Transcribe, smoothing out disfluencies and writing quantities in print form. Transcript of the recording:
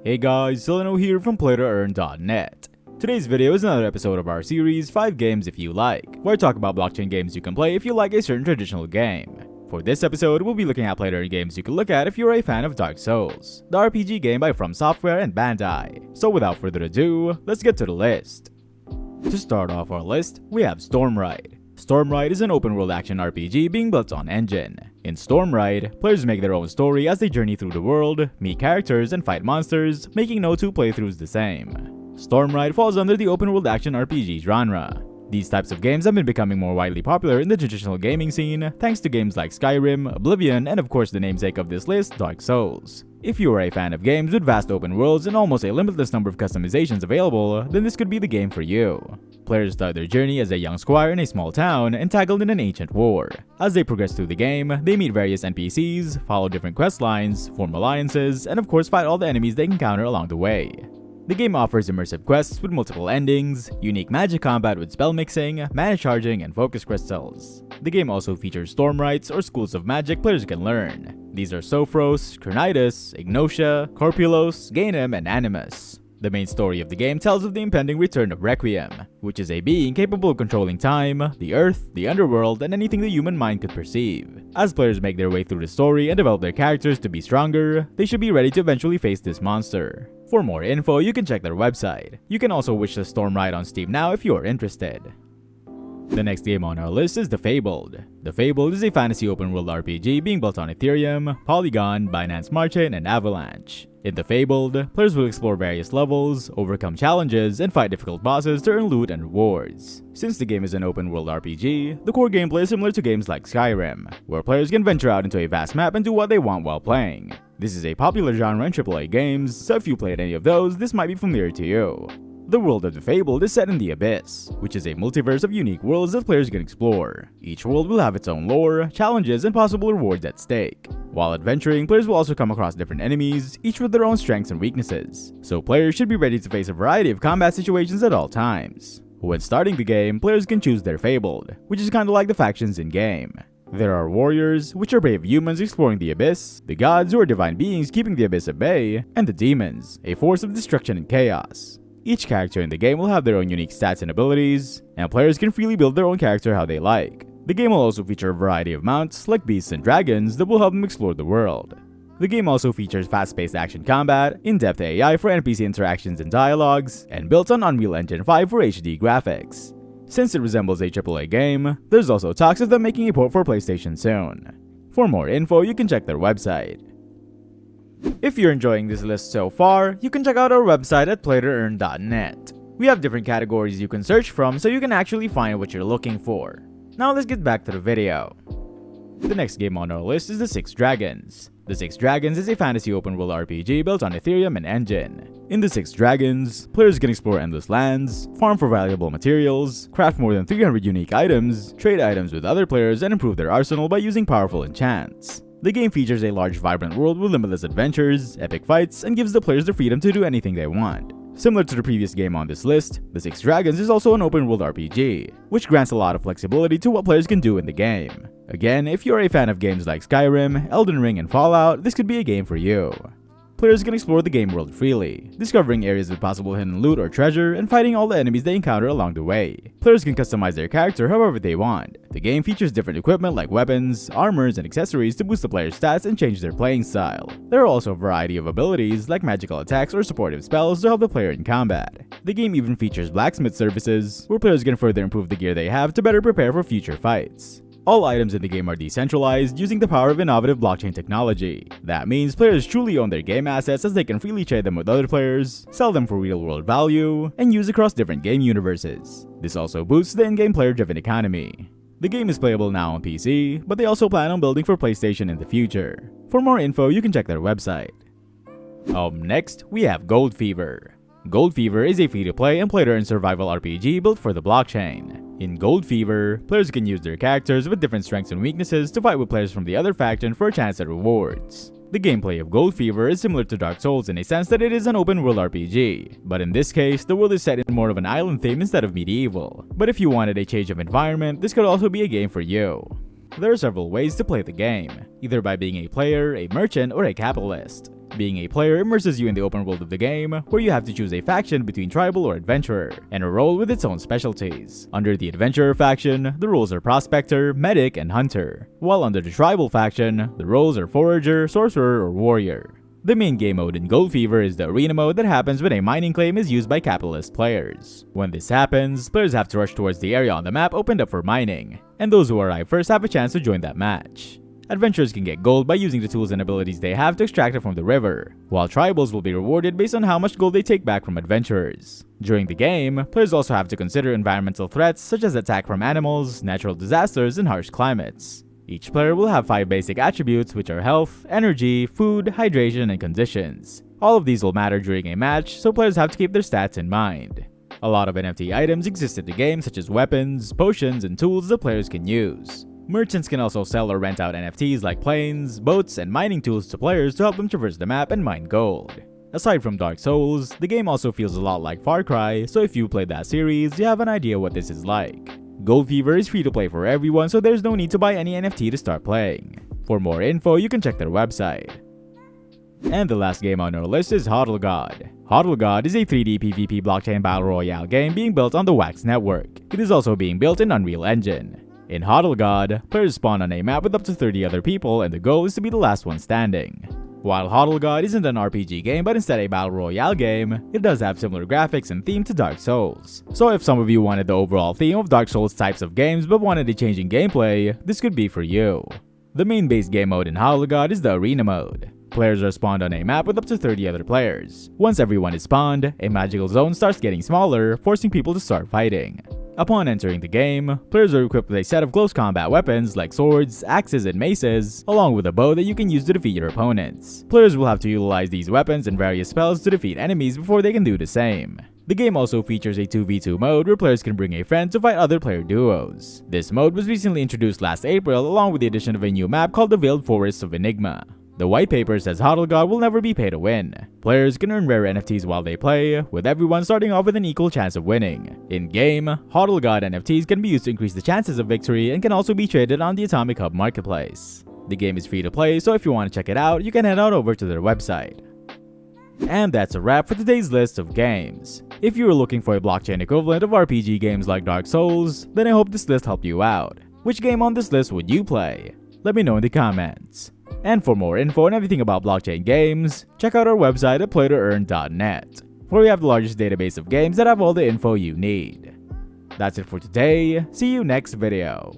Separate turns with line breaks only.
Hey guys, Solano here from PlayToEarn.net. Today's video is another episode of our series 5 Games If You Like, where I talk about blockchain games you can play if you like a certain traditional game. For this episode, we'll be looking at PlayToEarn games you can look at if you're a fan of Dark Souls, the RPG game by From Software and Bandai. So without further ado, let's get to the list. To start off our list, we have Stormride. Stormride is an open-world action RPG being built on Engine. In Stormride, players make their own story as they journey through the world, meet characters, and fight monsters, making no two playthroughs the same. Stormride falls under the open-world action RPG genre. These types of games have been becoming more widely popular in the traditional gaming scene, thanks to games like Skyrim, Oblivion, and of course the namesake of this list, Dark Souls. If you are a fan of games with vast open worlds and almost a limitless number of customizations available, then this could be the game for you. Players start their journey as a young squire in a small town entangled in an ancient war. As they progress through the game, they meet various NPCs, follow different quest lines, form alliances, and of course fight all the enemies they encounter along the way. The game offers immersive quests with multiple endings, unique magic combat with spell mixing, mana charging, and focus crystals. The game also features storm rites or schools of magic players can learn. These are Sophros, Cornitus, Ignotia, Corpulos, Gainem, and Animus. The main story of the game tells of the impending return of Requiem, which is a being capable of controlling time, the earth, the underworld, and anything the human mind could perceive. As players make their way through the story and develop their characters to be stronger, they should be ready to eventually face this monster. For more info, you can check their website. You can also wish the Stormride on Steam now if you are interested. The next game on our list is The Fabled. The Fabled is a fantasy open-world RPG being built on Ethereum, Polygon, Binance Smart Chain, and Avalanche. In The Fabled, players will explore various levels, overcome challenges, and fight difficult bosses to earn loot and rewards. Since the game is an open-world RPG, the core gameplay is similar to games like Skyrim, where players can venture out into a vast map and do what they want while playing. This is a popular genre in AAA games, so if you played any of those, this might be familiar to you. The world of The Fabled is set in the Abyss, which is a multiverse of unique worlds that players can explore. Each world will have its own lore, challenges, and possible rewards at stake. While adventuring, players will also come across different enemies, each with their own strengths and weaknesses, so players should be ready to face a variety of combat situations at all times. When starting the game, players can choose their Fabled, which is kinda like the factions in-game. There are warriors, which are brave humans exploring the abyss, the gods, who are divine beings keeping the abyss at bay, and the demons, a force of destruction and chaos. Each character in the game will have their own unique stats and abilities, and players can freely build their own character how they like. The game will also feature a variety of mounts, like beasts and dragons, that will help them explore the world. The game also features fast-paced action combat, in-depth AI for NPC interactions and dialogues, and built on Unreal Engine 5 for HD graphics. Since it resembles a AAA game, there's also talks of them making a port for PlayStation soon. For more info, you can check their website. If you're enjoying this list so far, you can check out our website at PlayToEarn.net. We have different categories you can search from so you can actually find what you're looking for. Now let's get back to the video. The next game on our list is The Six Dragons. The Six Dragons is a fantasy open-world RPG built on Ethereum and Engine. In The Six Dragons, players can explore endless lands, farm for valuable materials, craft more than 300 unique items, trade items with other players, and improve their arsenal by using powerful enchants. The game features a large, vibrant world with limitless adventures, epic fights, and gives the players the freedom to do anything they want. Similar to the previous game on this list, The Six Dragons is also an open-world RPG, which grants a lot of flexibility to what players can do in the game. Again, if you're a fan of games like Skyrim, Elden Ring, and Fallout, this could be a game for you. Players can explore the game world freely, discovering areas with possible hidden loot or treasure, and fighting all the enemies they encounter along the way. Players can customize their character however they want. The game features different equipment like weapons, armors, and accessories to boost the player's stats and change their playing style. There are also a variety of abilities like magical attacks or supportive spells to help the player in combat. The game even features blacksmith services, where players can further improve the gear they have to better prepare for future fights. All items in the game are decentralized using the power of innovative blockchain technology. That means players truly own their game assets as they can freely trade them with other players, sell them for real-world value, and use across different game universes. This also boosts the in-game player-driven economy. The game is playable now on PC, but they also plan on building for PlayStation in the future. For more info, you can check their website. Next, we have Gold Fever. Gold Fever is a free-to-play and play-to-earn survival RPG built for the blockchain. In Gold Fever, players can use their characters with different strengths and weaknesses to fight with players from the other faction for a chance at rewards. The gameplay of Gold Fever is similar to Dark Souls in a sense that it is an open-world RPG, but in this case, the world is set in more of an island theme instead of medieval. But if you wanted a change of environment, this could also be a game for you. There are several ways to play the game, either by being a player, a merchant, or a capitalist. Being a player immerses you in the open world of the game, where you have to choose a faction between tribal or adventurer, and a role with its own specialties. Under the adventurer faction, the roles are prospector, medic, and hunter, while under the tribal faction, the roles are forager, sorcerer, or warrior. The main game mode in Gold Fever is the arena mode that happens when a mining claim is used by capitalist players. When this happens, players have to rush towards the area on the map opened up for mining, and those who arrive first have a chance to join that match. Adventurers can get gold by using the tools and abilities they have to extract it from the river, while tribals will be rewarded based on how much gold they take back from adventurers. During the game, players also have to consider environmental threats such as attack from animals, natural disasters, and harsh climates. Each player will have 5 basic attributes, which are health, energy, food, hydration, and conditions. All of these will matter during a match, so players have to keep their stats in mind. A lot of NFT items exist in the game, such as weapons, potions, and tools that players can use. Merchants can also sell or rent out NFTs like planes, boats, and mining tools to players to help them traverse the map and mine gold. Aside from Dark Souls, the game also feels a lot like Far Cry, so if you played that series, you have an idea what this is like. Gold Fever is free to play for everyone, so there's no need to buy any NFT to start playing. For more info, you can check their website. And the last game on our list is HODL God. HODL God is a 3D PvP blockchain battle royale game being built on the Wax network. It is also being built in Unreal Engine. In HODL God, players spawn on a map with up to 30 other people, and the goal is to be the last one standing. While HODL God isn't an RPG game but instead a battle royale game, it does have similar graphics and theme to Dark Souls. So if some of you wanted the overall theme of Dark Souls types of games but wanted a change in gameplay, this could be for you. The main base game mode in HODL God is the arena mode. Players are spawned on a map with up to 30 other players. Once everyone is spawned, a magical zone starts getting smaller, forcing people to start fighting. Upon entering the game, players are equipped with a set of close combat weapons like swords, axes, and maces, along with a bow that you can use to defeat your opponents. Players will have to utilize these weapons and various spells to defeat enemies before they can do the same. The game also features a 2v2 mode where players can bring a friend to fight other player duos. This mode was recently introduced last April along with the addition of a new map called the Veiled Forests of Enigma. The white paper says HODL God will never be pay to win. Players can earn rare NFTs while they play, with everyone starting off with an equal chance of winning. In-game, HODL God NFTs can be used to increase the chances of victory and can also be traded on the Atomic Hub marketplace. The game is free to play, so if you want to check it out, you can head on over to their website. And that's a wrap for today's list of games. If you are looking for a blockchain equivalent of RPG games like Dark Souls, then I hope this list helped you out. Which game on this list would you play? Let me know in the comments. And for more info on everything about blockchain games, check out our website at PlayToEarn.net, where we have the largest database of games that have all the info you need. That's it for today, see you next video.